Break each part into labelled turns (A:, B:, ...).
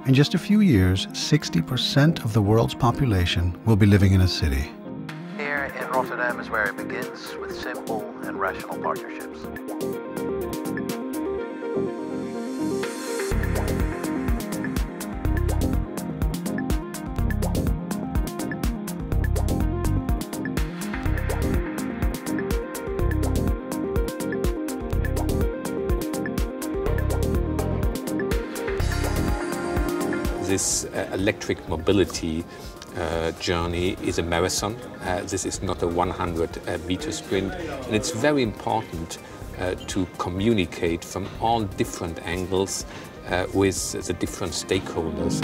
A: In just a few years, 60% of the world's population will be living in a city.
B: Here in Rotterdam is where it begins, with simple and rational partnerships.
C: This electric mobility journey is a marathon. This is not a 100-meter sprint, and it's very important to communicate from all different angles with the different stakeholders.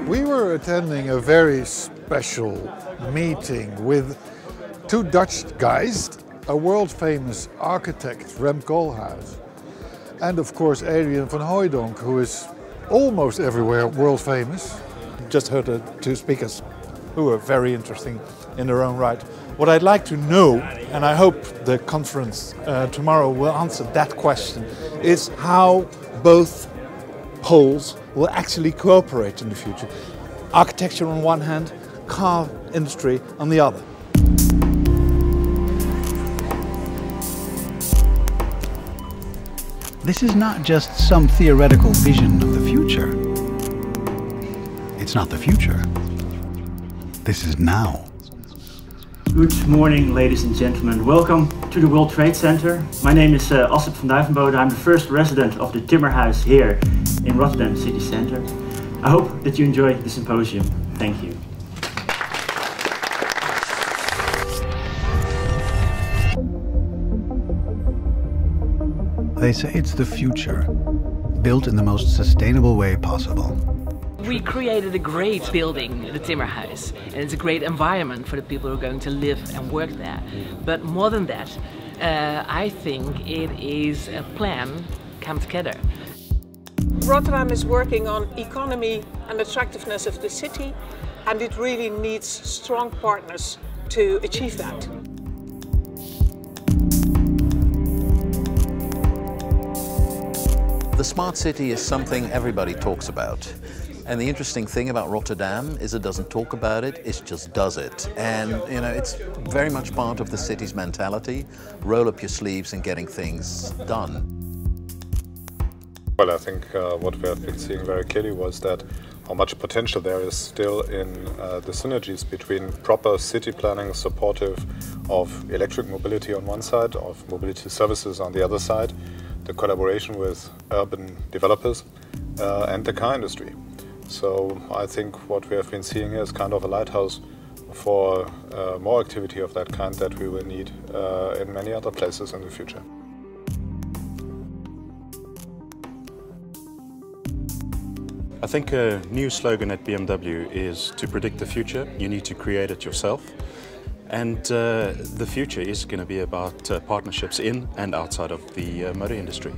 D: We were attending a very special meeting with two Dutch guys, a world-famous architect, Rem Koolhaas, and of course Adrian van Hooijdonk, who is almost everywhere world-famous.
E: Just heard the two speakers who are very interesting in their own right. What I'd like to know, and I hope the conference tomorrow will answer that question, is how both poles will actually cooperate in the future. Architecture on one hand, car industry on the other.
A: This is not just some theoretical vision of the future. It's not the future. This is now.
F: Good morning, ladies and gentlemen. Welcome to the World Trade Center. My name is Assep van Duivenbode. I'm the first resident of the Timmerhuis here in Rotterdam City Center. I hope that you enjoy the symposium. Thank you.
A: They say it's the future, built in the most sustainable way possible.
G: We created a great building, the Timmerhuis, and it's a great environment for the people who are going to live and work there. But more than that, I think it is a plan come together.
H: Rotterdam is working on economy and attractiveness of the city, and it really needs strong partners to achieve that.
B: The smart city is something everybody talks about. And the interesting thing about Rotterdam is it doesn't talk about it, it just does it. And you know, it's very much part of the city's mentality. Roll up your sleeves and getting things done.
I: Well, I think what we have been seeing very clearly was that how much potential there is still in the synergies between proper city planning supportive of electric mobility on one side, of mobility services on the other side, the collaboration with urban developers and the car industry. So I think what we have been seeing here is kind of a lighthouse for more activity of that kind that we will need in many other places in the future.
J: I think a new slogan at BMW is to predict the future, you need to create it yourself. And the future is going to be about partnerships in and outside of the motor industry.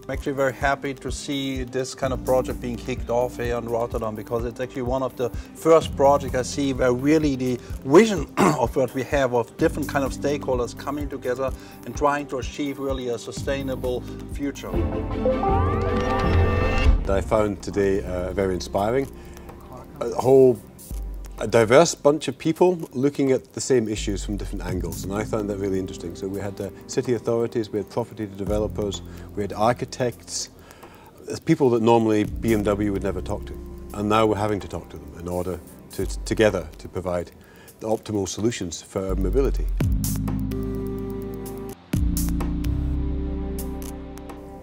K: I'm actually very happy to see this kind of project being kicked off here in Rotterdam, because it's actually one of the first projects I see where really the vision of what we have of different kind of stakeholders coming together and trying to achieve really a sustainable future.
L: I found today very inspiring. A diverse bunch of people looking at the same issues from different angles, and I found that really interesting. So we had city authorities, we had property developers, we had architects, people that normally BMW would never talk to, and now we're having to talk to them in order to together to provide the optimal solutions for urban mobility.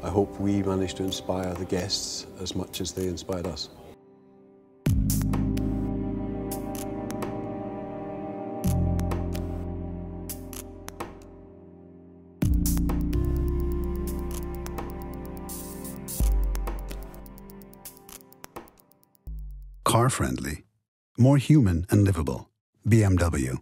L: I hope we managed to inspire the guests as much as they inspired us.
A: Car-friendly, more human and livable. BMW.